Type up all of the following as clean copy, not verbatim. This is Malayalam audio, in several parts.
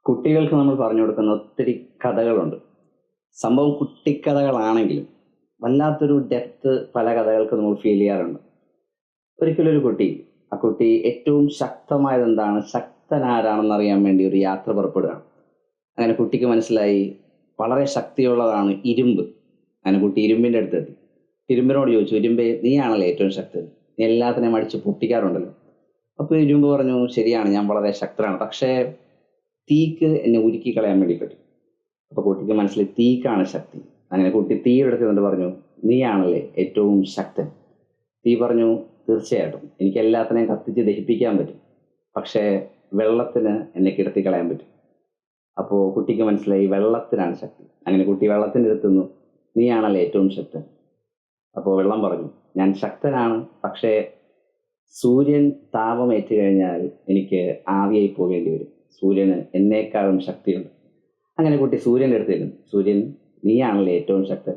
കുട്ടികൾക്ക് നമ്മൾ പറഞ്ഞു കൊടുക്കുന്ന ഒത്തിരി കഥകളുണ്ട്. സംഭവം കുട്ടിക്കഥകളാണെങ്കിലും വല്ലാത്തൊരു ഡെപ്ത് പല കഥകൾക്ക് നമ്മൾ ഫീൽ ചെയ്യാറുണ്ട്. ഒരിക്കലൊരു കുട്ടി, ആ കുട്ടി ഏറ്റവും ശക്തമായത് എന്താണ്, ശക്തനാരാണെന്ന് അറിയാൻ വേണ്ടി ഒരു യാത്ര പുറപ്പെടുകയാണ്. അങ്ങനെ കുട്ടിക്ക് മനസ്സിലായി വളരെ ശക്തിയുള്ളതാണ് ഇരുമ്പ്. അങ്ങനെ കുട്ടി ഇരുമ്പിൻ്റെ അടുത്തെത്തി. ഇരുമ്പിനോട് ചോദിച്ചു, ഇരുമ്പേ, നീയാണല്ലോ ഏറ്റവും ശക്തൻ, നീ എല്ലാത്തിനെയും അടിച്ച് പൊട്ടിക്കാറുണ്ടല്ലോ. അപ്പോൾ ഇരുമ്പ് പറഞ്ഞു, ശരിയാണ്, ഞാൻ വളരെ ശക്തനാണ്, പക്ഷേ തീക്ക് എന്നെ ഉരുക്കി കളയാൻ വേണ്ടി പറ്റും. അപ്പോൾ കുട്ടിക്ക് മനസ്സിലായി തീക്കാണ് ശക്തി. അങ്ങനെ കുട്ടി തീയുടെ അടുത്ത് പറഞ്ഞു, നീയാണല്ലേ ഏറ്റവും ശക്തൻ. തീ പറഞ്ഞു, തീർച്ചയായിട്ടും എനിക്ക് എല്ലാത്തിനെയും കത്തിച്ച് ദഹിപ്പിക്കാൻ പറ്റും, പക്ഷേ വെള്ളത്തിന് എന്നെ കിടത്തി കളയാൻ പറ്റും. അപ്പോൾ കുട്ടിക്ക് മനസ്സിലായി വെള്ളത്തിനാണ് ശക്തി. അങ്ങനെ കുട്ടി വെള്ളത്തിൻ്റെ അടുത്ത് നിന്നു, നീയാണല്ലേ ഏറ്റവും ശക്തൻ. അപ്പോൾ വെള്ളം പറഞ്ഞു, ഞാൻ ശക്തനാണ്, പക്ഷേ സൂര്യൻ താപമേറ്റ് കഴിഞ്ഞാൽ എനിക്ക് ആവിയായി പോകേണ്ടി വരും, സൂര്യന് എന്നേക്കാളും ശക്തിയുണ്ട്. അങ്ങനെ കുട്ടി സൂര്യൻ്റെ അടുത്ത് ചെല്ലും, സൂര്യൻ, നീയാണല്ലേ ഏറ്റവും ശക്തൻ.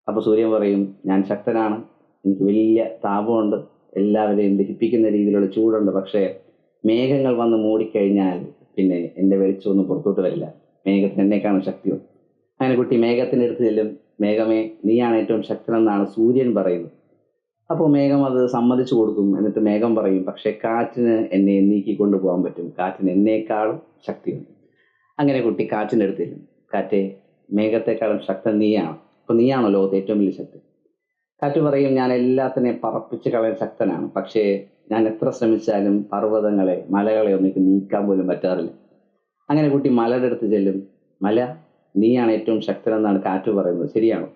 അപ്പോൾ സൂര്യൻ പറയും, ഞാൻ ശക്തനാണ്, എനിക്ക് വലിയ താപമുണ്ട്, എല്ലാവരെയും ദഹിപ്പിക്കുന്ന രീതിയിലുള്ള ചൂടുണ്ട്, പക്ഷേ മേഘങ്ങൾ വന്ന് മൂടിക്കഴിഞ്ഞാൽ പിന്നെ എൻ്റെ വെളിച്ചമൊന്നും പുറത്തോട്ട് വരില്ല, മേഘത്തിന് എന്നേക്കാളും ശക്തിയുണ്ട്. അങ്ങനെ കുട്ടി മേഘത്തിൻ്റെ അടുത്ത് ചെല്ലും, മേഘമേ, നീയാണ് ഏറ്റവും ശക്തനെന്നാണ് സൂര്യൻ പറയുന്നത്. അപ്പോൾ മേഘം അത് സമ്മതിച്ചു കൊടുക്കും. എന്നിട്ട് മേഘം പറയും, പക്ഷേ കാറ്റിന് എന്നെ നീക്കിക്കൊണ്ട് പോകാൻ പറ്റും, കാറ്റിന് എന്നേക്കാളും ശക്തിയുണ്ട്. അങ്ങനെ കുട്ടി കാറ്റിൻ്റെ അടുത്ത് ചെല്ലും, കാറ്റേ, മേഘത്തെക്കാളും ശക്തൻ നീയാണ്, അപ്പോൾ നീയാണോ ലോകത്തെ ഏറ്റവും വലിയ ശക്തി. കാറ്റ് പറയും, ഞാൻ എല്ലാത്തിനെയും പറപ്പിച്ച് കളയാൻ ശക്തനാണ്, പക്ഷേ ഞാൻ എത്ര ശ്രമിച്ചാലും പർവ്വതങ്ങളെ, മലകളെ ഒന്നും നീക്കാൻ പോലും പറ്റാറില്ല. അങ്ങനെ കുട്ടി മലയുടെ അടുത്ത് ചെല്ലും, മല, നീയാണ് ഏറ്റവും ശക്തനെന്നാണ് കാറ്റ് പറയുന്നത്, ശരിയാണോ.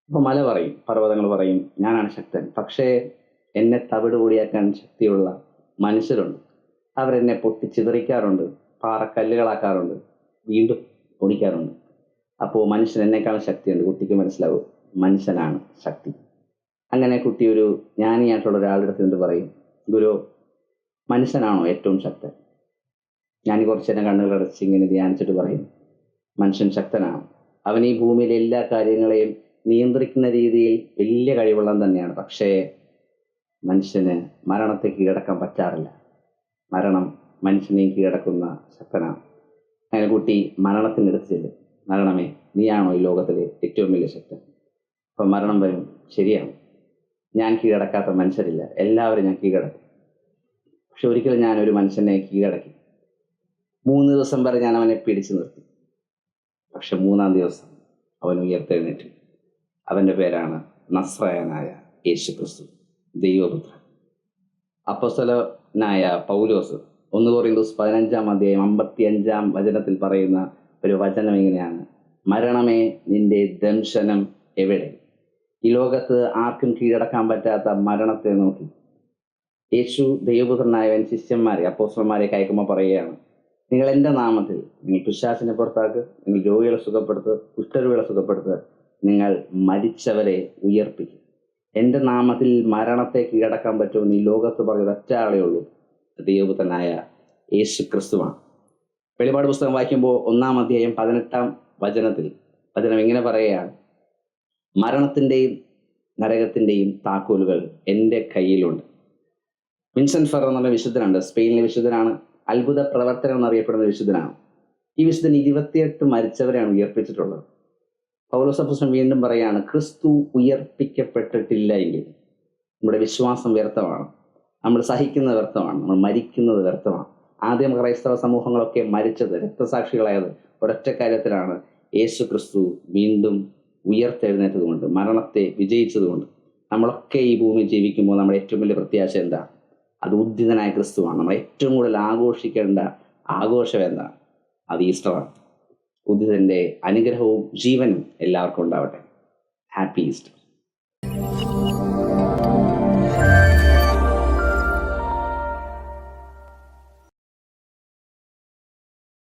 അപ്പോൾ മല പറയും, പർവ്വതങ്ങൾ പറയും, ഞാനാണ് ശക്തൻ, പക്ഷേ എന്നെ തവിട് പൊടിയാക്കാൻ ശക്തിയുള്ള മനുഷ്യരുണ്ട്, അവരെന്നെ പൊട്ടിച്ചിതറിക്കാറുണ്ട്, പാറക്കല്ലുകളാക്കാറുണ്ട്, വീണ്ടും പൊടിക്കാറുണ്ട്. അപ്പോൾ മനുഷ്യൻ എന്നേക്കാളും ശക്തിയുണ്ട്. കുട്ടിക്ക് മനസ്സിലാവും മനുഷ്യനാണ് ശക്തി. അങ്ങനെ കുട്ടി ഒരു ജ്ഞാനിയായിട്ടുള്ള ഒരാളുടെ അടുത്ത് നിന്ന് പറയും, ഗുരു, മനുഷ്യനാണോ ഏറ്റവും ശക്തൻ. ഞാൻ കുറച്ച് നേരം കണ്ണുകളടച്ച് ഇങ്ങനെ ധ്യാനിച്ചിട്ട് പറയും, മനുഷ്യൻ ശക്തനാണ്, അവൻ ഈ ഭൂമിയിലെ എല്ലാ കാര്യങ്ങളെയും നിയന്ത്രിക്കുന്ന രീതിയിൽ വലിയ കഴിവുള്ളവൻ തന്നെയാണ്, പക്ഷേ മനുഷ്യന് മരണത്തെ കീഴടക്കാൻ പറ്റാറില്ല, മരണം മനുഷ്യനെയും കീഴടക്കുന്ന ശക്തനാണ്. അങ്ങനെ കുട്ടി മരണത്തിൻ്റെ അടുത്ത് ചെല്ലും, മരണമേ, നീയാണോ ഈ ലോകത്തിലെ ഏറ്റവും വലിയ ശക്തൻ. അപ്പം മരണം വരും, ശരിയാണ്, ഞാൻ കീഴടക്കാത്ത മനുഷ്യരില്ല, എല്ലാവരും ഞാൻ കീഴടക്കും, പക്ഷെ ഒരിക്കലും ഞാനൊരു മനുഷ്യനെ കീഴടക്കി. 3 ദിവസം വരെ ഞാൻ അവനെ പിടിച്ചു നിർത്തി, പക്ഷെ 3-ാം ദിവസം അവൻ ഉയർത്തെഴുന്നേറ്റു. അവൻ്റെ പേരാണ് നസ്രായനായ യേശു ക്രിസ്തു, ദൈവപുത്രൻ. അപ്പോസ്തലനായ പൗലോസ് 1 കൊരിന്തോസ് 15-ാം അധ്യായം 55-ാം വചനത്തിൽ പറയുന്ന ഒരു വചനം ഇങ്ങനെയാണ്, മരണമേ, നിന്റെ ദംശനം എവിടെ. ഈ ലോകത്ത് ആർക്കും കീഴടക്കാൻ പറ്റാത്ത മരണത്തെ നോക്കി യേശു ദൈവപുത്രനായവൻ ശിഷ്യന്മാരെ, അപ്പോസ്തലന്മാരെ അയക്കുമ്പോൾ പറയുകയാണ്, നിങ്ങൾ എൻ്റെ നാമത്തിൽ നിങ്ങൾ പിശാചിനെ പുറത്താക്കുക, നിങ്ങൾ രോഗികളെ സുഖപ്പെടുത്തുക, കുഷ്ഠരോഗികളെ സുഖപ്പെടുത്തുക, നിങ്ങൾ മരിച്ചവരെ ഉയർപ്പിക്കുക. എൻ്റെ നാമത്തിൽ മരണത്തെ കീഴടക്കാൻ പറ്റുമെന്ന് ഈ ലോകത്ത് പറഞ്ഞത് ഒറ്റ ആളേ ഉള്ളൂ, ദൈവപുത്രനായ യേശു ക്രിസ്തുവാണ്. വെളിപാട് പുസ്തകം വായിക്കുമ്പോൾ 1-ാം അധ്യായം 18-ാം വചനം ഇങ്ങനെ പറയുകയാണ്, മരണത്തിൻ്റെയും നരകത്തിൻ്റെയും താക്കോലുകൾ എൻ്റെ കയ്യിലുണ്ട്. വിൻസെന്റ് ഫെറർ എന്നുള്ള വിശുദ്ധനുണ്ട്, സ്പെയിനിലെ വിശുദ്ധനാണ്, അത്ഭുത പ്രവർത്തനം എന്നറിയപ്പെടുന്ന വിശുദ്ധനാണ്. ഈ വിശുദ്ധൻ 28 മരിച്ചവരെയാണ് ഉയർപ്പിച്ചിട്ടുള്ളത്. പൗലോസ് അപ്പോസ്തലൻ വീണ്ടും പറയാണ്, ക്രിസ്തു ഉയർപ്പിക്കപ്പെട്ടിട്ടില്ല എങ്കിൽ നമ്മുടെ വിശ്വാസം വ്യർത്ഥമാണ്, നമ്മൾ സഹിക്കുന്നത് വ്യർത്ഥമാണ്, നമ്മൾ മരിക്കുന്നത് വ്യർത്ഥമാണ്. ആദ്യം ക്രൈസ്തവ സമൂഹങ്ങളൊക്കെ മരിച്ചത്, രക്തസാക്ഷികളായത് ഒരൊറ്റ കാര്യത്തിലാണ്, യേശു ക്രിസ്തു വീണ്ടും ഉയർത്തെഴുന്നേറ്റതുകൊണ്ട്, മരണത്തെ വിജയിച്ചതുകൊണ്ട്. നമ്മളൊക്കെ ഈ ഭൂമിയിൽ ജീവിക്കുമ്പോൾ നമ്മുടെ ഏറ്റവും വലിയ പ്രത്യാശ എന്താണ്? അത് ഉദ്ധിതനായ ക്രിസ്തുവാണ്. നമ്മൾ ഏറ്റവും കൂടുതൽ ആഘോഷിക്കേണ്ട ആഘോഷം എന്താണ്? അത് ഈസ്റ്ററാണ്. ഉദ്ധിതൻ്റെ അനുഗ്രഹവും ജീവനും എല്ലാവർക്കും ഉണ്ടാവട്ടെ. Happy Easter.